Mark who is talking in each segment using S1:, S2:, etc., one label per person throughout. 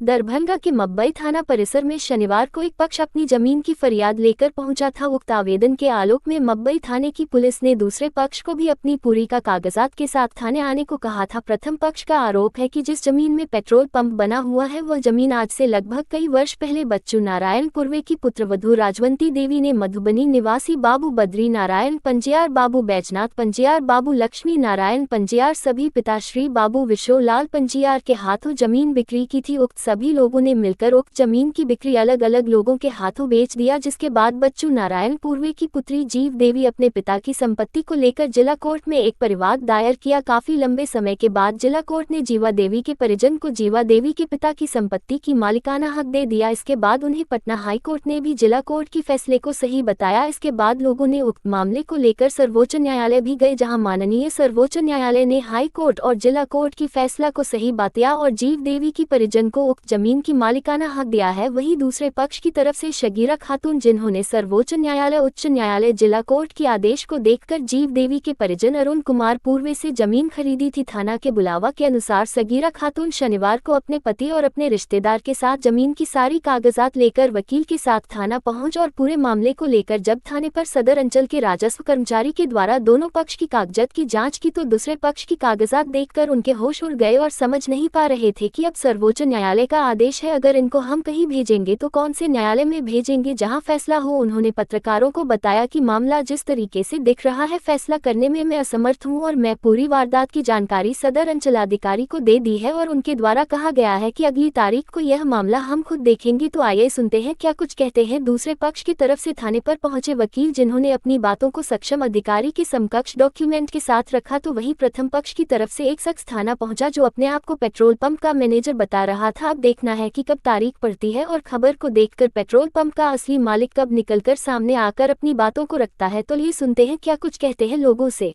S1: दरभंगा के मब्बई थाना परिसर में शनिवार को एक पक्ष अपनी जमीन की फरियाद लेकर पहुंचा था। उक्त आवेदन के आलोक में मब्बई थाने की पुलिस ने दूसरे पक्ष को भी अपनी पूरी का कागजात के साथ थाने आने को कहा था। प्रथम पक्ष का आरोप है कि जिस जमीन में पेट्रोल पंप बना हुआ है वह जमीन आज से लगभग कई वर्ष पहले बच्चू नारायण पूर्वे की पुत्रवधू राजवंती देवी ने मधुबनी निवासी बाबू बद्री नारायण पंजियार, बाबू बैजनाथ पंजियार, बाबू लक्ष्मी नारायण पंजियार सभी पिताश्री बाबू विशोलाल पंजियार के हाथों जमीन बिक्री की थी। उक्त सभी लोगों ने मिलकर उक्त जमीन की बिक्री अलग अलग लोगों के हाथों बेच दिया, जिसके बाद बच्चू नारायण पूर्वे की पुत्री जीव देवी अपने पिता की संपत्ति को लेकर जिला कोर्ट में एक परिवाद दायर किया। काफी लंबे समय के बाद जिला कोर्ट ने जीवा देवी के परिजन को जीवा देवी के पिता की संपत्ति की मालिकाना हक दे दिया। इसके बाद उन्हें पटना हाई कोर्ट ने भी जिला कोर्ट की फैसले को सही बताया। इसके बाद लोगों ने उक्त मामले को लेकर सर्वोच्च न्यायालय भी गए, जहां माननीय सर्वोच्च न्यायालय ने हाई कोर्ट और जिला कोर्ट की फैसला को सही बताया और जीव देवी की परिजन को उक्त जमीन की मालिकाना हक दिया है। वहीं दूसरे पक्ष की तरफ से शगीरा खातून, जिन्होंने सर्वोच्च न्यायालय, उच्च न्यायालय, जिला कोर्ट के आदेश को देखकर जीव देवी के परिजन अरुण कुमार पूर्वे से जमीन खरीदी थी। थाना के बुलावा के अनुसार सगीरा खातून शनिवार को अपने पति और अपने रिश्तेदार के साथ जमीन की सारी कागजात लेकर वकील के साथ थाना पहुंच और पूरे मामले को लेकर जब थाने पर सदर अंचल के राजस्व कर्मचारी के द्वारा दोनों पक्ष की कागजात की जांच की तो दूसरे पक्ष की कागजात देखकर उनके होश उड़ गए और समझ नहीं पा रहे थे कि अब सर्वोच्च न्यायालय का आदेश है, अगर इनको हम कहीं भेजेंगे तो कौन से न्यायालय में भेजेंगे जहां फैसला हो। उन्होंने पत्रकारों को बताया कि मामला जिस तरीके से दिख रहा है फैसला करने में मैं असमर्थ हूं और मैं पूरी वारदात की जानकारी सदर अंचलाधिकारी को दे दी है और उनके द्वारा कहा गया है कि अगली तारीख को यह मामला हम खुद देखेंगे। तो आइए सुनते हैं क्या कुछ कहते हैं दूसरे पक्ष की तरफ से थाने पर पहुंचे वकील, जिन्होंने अपनी बातों को सक्षम अधिकारी के समकक्ष डॉक्यूमेंट के साथ रखा। तो वहीं प्रथम पक्ष की तरफ से एक शख्स थाना पहुंचा जो अपने आप को पेट्रोल पंप का मैनेजर बता रहा था। अब देखना है कि कब तारीख पड़ती है और खबर को देखकर पेट्रोल पंप का असली मालिक कब निकलकर सामने आकर अपनी बातों को रखता है। तो ये सुनते हैं क्या कुछ कहते हैं लोगों से।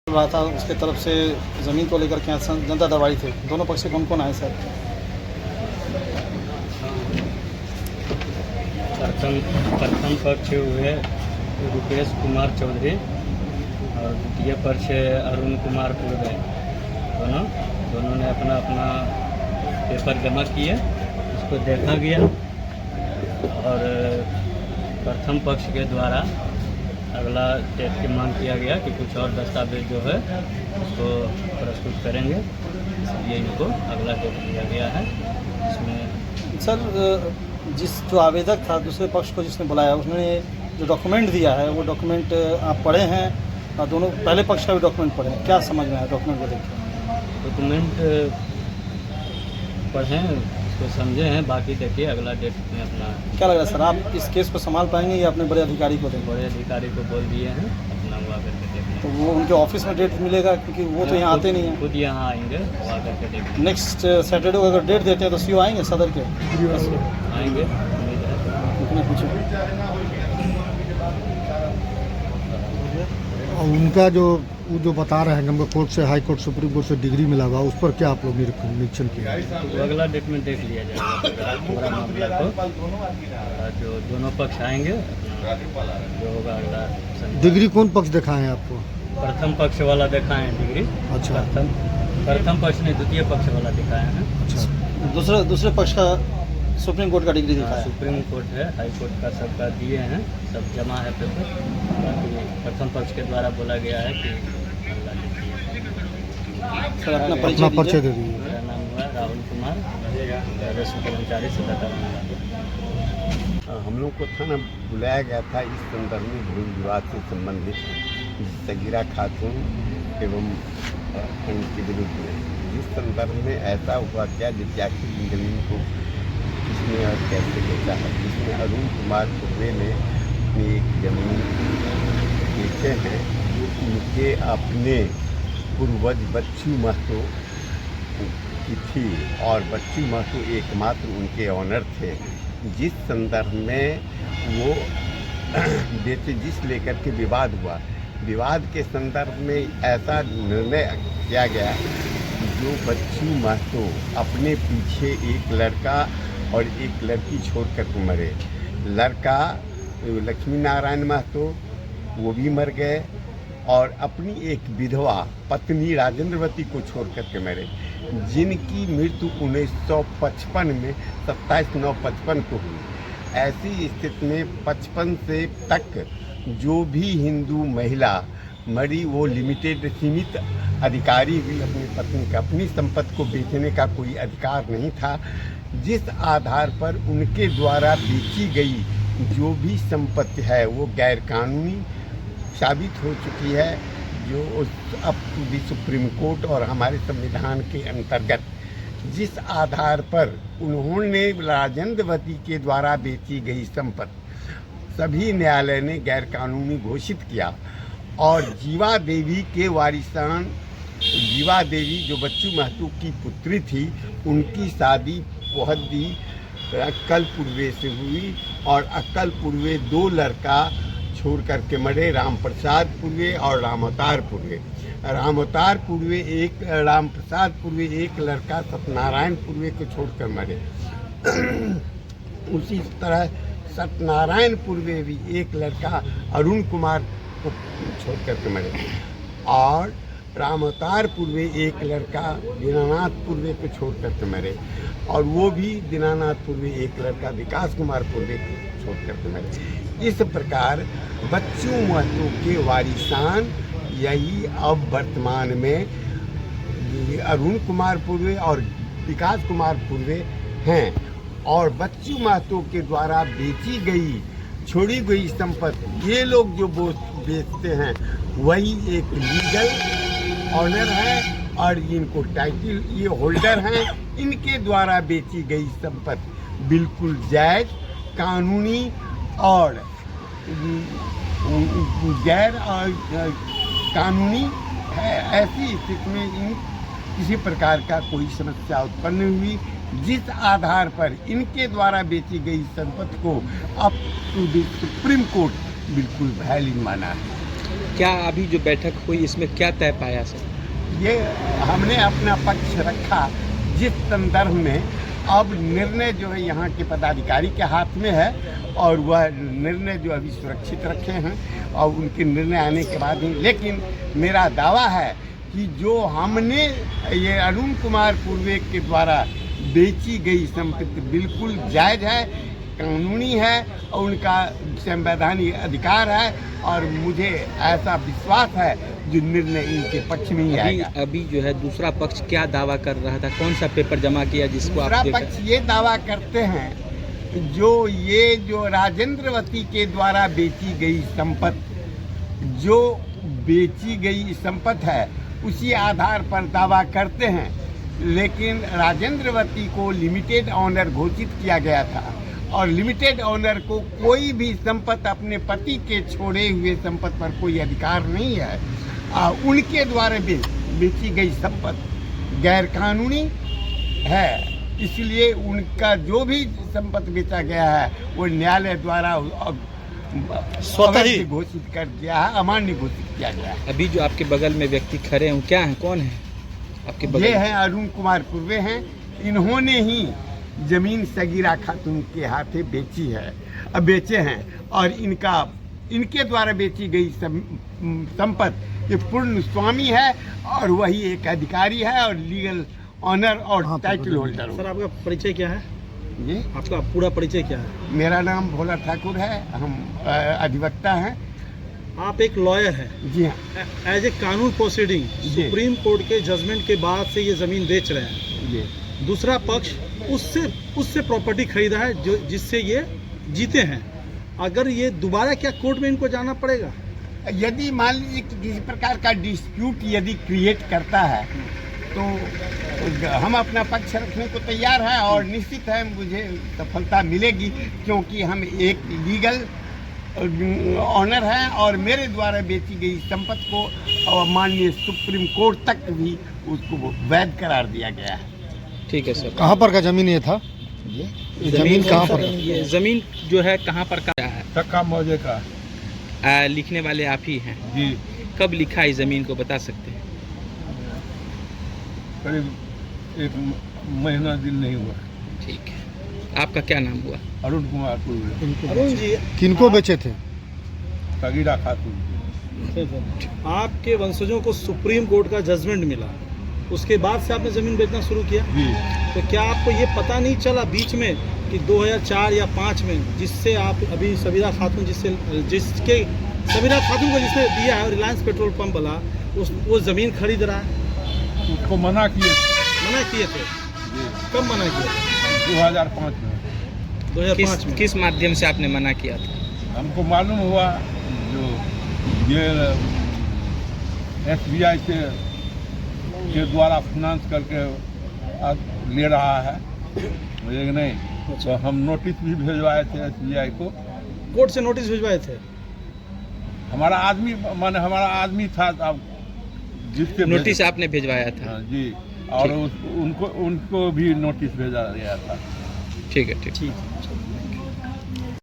S2: रहा था उसके तरफ से ज़मीन को लेकर के जनता दरबारी थे। दोनों पक्ष से कौन कौन आए सर?
S3: प्रथम पक्ष हुए रुपेश कुमार चौधरी और द्वितीय पक्ष अरुण कुमार पूर्वे। दोनों ने अपना अपना पेपर जमा किए, उसको देखा गया और प्रथम पक्ष के द्वारा अगला डेट की मांग किया गया कि कुछ और दस्तावेज जो है उसको प्रस्तुत करेंगे, इसलिए इनको अगला डेट दिया गया है। इसमें
S2: सर जिस जो आवेदक था दूसरे पक्ष को जिसने बुलाया उसने जो डॉक्यूमेंट दिया है वो डॉक्यूमेंट आप पढ़े हैं और दोनों पहले पक्ष का भी डॉक्यूमेंट पढ़े हैं, क्या समझ में आया डॉक्यूमेंट को देख के?
S3: डॉक्यूमेंट पढ़ें, उसको समझे हैं, बाकी देखिए अगला डेट में अपना।
S2: क्या लग रहा है सर, आप इस केस को संभाल पाएंगे या अपने बड़े अधिकारी को देंगे?
S3: बड़े अधिकारी को बोल दिए हैं अपना हुआ करके देखने।
S2: तो वो उनके ऑफिस में डेट मिलेगा क्योंकि वो तो यहाँ आते नहीं हैं।
S3: खुद यहाँ आएंगे, हुआ करके देखने
S2: नेक्स्ट सैटरडे को अगर डेट देते हैं तो सीओ आएंगे सदर के?
S3: आएंगे, उम्मीद है।
S2: उतने पूछे
S4: और उनका वो जो बता रहे हैं कि हमको कोर्ट से, हाई कोर्ट, सुप्रीम कोर्ट से डिग्री मिला हुआ, उस पर क्या आप लोग निरीक्षण किया?
S3: तो अगला डेट में देख लिया जाएगा पूरा मामला को। जो दोनों पक्ष आएंगे जो होगा अगला।
S4: डिग्री कौन पक्ष दिखाए हैं आपको?
S3: प्रथम पक्ष वाला दिखाए हैं डिग्री।
S4: अच्छा।
S3: प्रथम पक्ष नहीं, द्वितीय पक्ष वाला दिखाए हैं।
S4: अच्छा।
S2: दूसरे पक्ष का सुप्रीम कोर्ट का डिग्री दिखाया?
S3: सुप्रीम कोर्ट है, हाई कोर्ट का सबका दिए हैं, सब जमा है पेपर। बाकी प्रथम पक्ष के द्वारा बोला गया है कि अगला डेट दिया।
S2: सर अपना
S4: अपना परिचय
S2: परिचय
S4: दे दीजिए।
S3: मेरा नाम हुआ राहुल कुमार, राजस्व कर्मचारी सदर मामला।
S5: हम लोग को थाना बुलाया गया था इस संदर्भ में भूमि विवाद से संबंधित सगीरा खातून एवं उनके विरुद्ध में, जिस संदर्भ में ऐसा हुआ क्या जिज्ञासी की जमीन को किसने और कैसे बेचा है, जिसमें अरुण कुमार कुर्रे ने अपनी एक जमीन बेचे हैं जो उनके अपने पूर्वज बच्चू महतो की थी और बच्चू महतो एकमात्र उनके ऑनर थे। जिस संदर्भ में वो बेचे, जिस लेकर के विवाद हुआ, विवाद के संदर्भ में ऐसा निर्णय किया गया जो बच्चू महतो अपने पीछे एक लड़का और एक लड़की छोड़ कर मरे। लड़का लक्ष्मी नारायण महतो वो भी मर गए और अपनी एक विधवा पत्नी राजेंद्रवती को छोड़ करके मरे, जिनकी मृत्यु 1955 में 27/9/55 को हुई। ऐसी स्थिति में 55 से तक जो भी हिंदू महिला मरी वो सीमित अधिकारी हुई अपनी पत्नी का, अपनी संपत्ति को बेचने का कोई अधिकार नहीं था। जिस आधार पर उनके द्वारा बेची गई जो भी संपत्ति है वो गैर कानूनी साबित हो चुकी है, जो अब भी सुप्रीम कोर्ट और हमारे संविधान के अंतर्गत जिस आधार पर उन्होंने राजेंद्रवती के द्वारा बेची गई संपत्ति सभी न्यायालय ने गैर कानूनी घोषित किया और जीवा देवी के वारिसान, जीवा देवी जो बच्चू महतो की पुत्री थी, उनकी शादी पोहदी अक्कल पूर्वे से हुई और अक्कल पूर्वे 2 लड़का छोड़ करके मरे, राम प्रसाद पूर्वे और राम अवतार पूर्वे। राम अवतार पूर्वे एक, राम प्रसाद पूर्वे एक लड़का सत्यनारायण पूर्वे को छोड़कर मरे। उसी तरह सत्यनारायण पूर्वे भी एक लड़का अरुण कुमार को छोड़ करके मरे और राम अवतार पूर्वे एक लड़का दीनानाथ पूर्वे को छोड़ करके मरे और वो भी दीनानाथ पूर्वे एक लड़का विकास कुमार पूर्वे को छोड़ करके मरे। इस प्रकार बच्चू महतो के वारिसान यही अब वर्तमान में अरुण कुमार पूर्वे और विकास कुमार पूर्वे हैं और बच्चू महतो के द्वारा बेची गई छोड़ी गई संपत्ति ये लोग जो बेचते हैं वही एक लीगल ऑनर है और इनको टाइटल ये होल्डर हैं। इनके द्वारा बेची गई संपत्ति बिल्कुल जायज, कानूनी और गैर कानूनी है। ऐसी स्थिति में इन किसी प्रकार का कोई समस्या उत्पन्न हुई जिस आधार पर इनके द्वारा बेची गई संपत्ति को अब टू द सुप्रीम कोर्ट बिल्कुल वैलिड माना है।
S6: क्या अभी जो बैठक हुई इसमें क्या तय पाया सर?
S5: ये हमने अपना पक्ष रखा जिस संदर्भ में अब निर्णय जो है यहाँ के पदाधिकारी के हाथ में है और वह निर्णय जो अभी सुरक्षित रखे हैं और उनके निर्णय आने के बाद ही, लेकिन मेरा दावा है कि जो हमने ये अरुण कुमार पूर्वे के द्वारा बेची गई संपत्ति बिल्कुल जायज है। कानूनी है और उनका संवैधानिक अधिकार है, और मुझे ऐसा विश्वास है जो निर्णय इनके पक्ष में ही
S6: अभी
S5: आएगा।
S6: अभी जो है दूसरा पक्ष क्या दावा कर रहा था, कौन सा पेपर जमा किया जिसको आप
S5: दूसरा
S6: देख-
S5: पक्ष ये दावा करते हैं जो राजेंद्रवती के द्वारा बेची गई संपत्ति है उसी आधार पर दावा करते हैं, लेकिन राजेंद्रवती को लिमिटेड ऑनर घोषित किया गया था और लिमिटेड ऑनर को कोई भी संपत्ति अपने पति के छोड़े हुए संपत्ति पर कोई अधिकार नहीं है। उनके द्वारा बेची गई संपत्ति गैर कानूनी है, इसलिए उनका जो भी संपत्ति बेचा गया है वो न्यायालय द्वारा
S2: स्वतः ही
S5: अवैध घोषित कर दिया है, अमान्य घोषित किया गया है।
S6: अभी जो आपके बगल में व्यक्ति खड़े हैं वो क्या हैं, कौन है आपके बगल
S5: ये
S6: में?
S5: हैं अरुण कुमार पूर्वे हैं, इन्होंने ही जमीन सगीरा खातून के हाथे बेचे हैं और इनके द्वारा बेची गई संपत्ति ये पूर्ण स्वामी है और वही एक अधिकारी है और लीगल ऑनर और टाइटल होल्डर।
S7: सर आपका परिचय क्या है?
S5: जी,
S7: आपका पूरा परिचय क्या है?
S5: मेरा नाम भोला ठाकुर है, हम अधिवक्ता हैं।
S7: आप एक लॉयर हैं।
S5: जी हाँ
S7: एज ए कानून प्रोसीडिंग
S5: जी।
S7: सुप्रीम कोर्ट के जजमेंट के बाद से ये ज़मीन बेच रहे हैं।
S5: जी।
S7: दूसरा पक्ष उससे प्रॉपर्टी खरीदा है जो जिससे ये जीते हैं। अगर ये दोबारा क्या कोर्ट में इनको जाना पड़ेगा?
S5: यदि मान लीजिए कि किसी प्रकार का डिस्प्यूट यदि क्रिएट करता है तो हम अपना पक्ष रखने को तैयार हैं और निश्चित है मुझे सफलता मिलेगी, क्योंकि हम एक लीगल ऑनर हैं और मेरे द्वारा बेची गई संपत्ति को माननीय सुप्रीम कोर्ट तक भी उसको वैध करार दिया गया है।
S6: ठीक है सर।
S4: कहाँ पर का जमीन ये था? जमीन कहाँ पर?
S6: ये जमीन जो है कहाँ पर का है?
S8: टक्का मौजे का।
S6: लिखने वाले आप ही हैं?
S8: जी,
S6: कब लिखा इस जमीन को बता सकते हैं?
S8: करीब एक महीना दिन नहीं हुआ।
S6: ठीक है। आपका क्या नाम हुआ?
S8: अरुण कुमार पूर्वे,
S7: अरुण जी,
S4: किनको बेचे थे?
S8: सगीरा खातून।
S7: आपके वंशजों को सुप्रीम कोर्ट का जजमेंट मिला, उसके बाद से आपने ज़मीन बेचना शुरू किया।
S8: जी,
S7: तो क्या आपको ये पता नहीं चला बीच में कि 2004 या 5 में जिससे आप अभी समीरा खातून को जिसने दिया है रिलायंस पेट्रोल पंप वाला वो ज़मीन खरीद रहा है?
S8: उसको मना किए
S7: मना किए थे।
S8: जी,
S7: कब मना किया?
S8: 2005 में।
S7: 2005 में।
S6: किस माध्यम से आपने मना किया था?
S8: हमको मालूम हुआ जो ये SBI के द्वारा फाइनेंस करके ले रहा है, मुझे नहीं, तो हम नोटिस भी भिजवाए थे SBI को।
S7: कोर्ट से नोटिस भिजवाए थे?
S8: हमारा आदमी था, अब जिससे
S6: नोटिस आपने भिजवाया था?
S8: हाँ, जी, और उनको भी नोटिस भेजा गया था।
S6: ठीक है, ठीक।
S7: ठीक।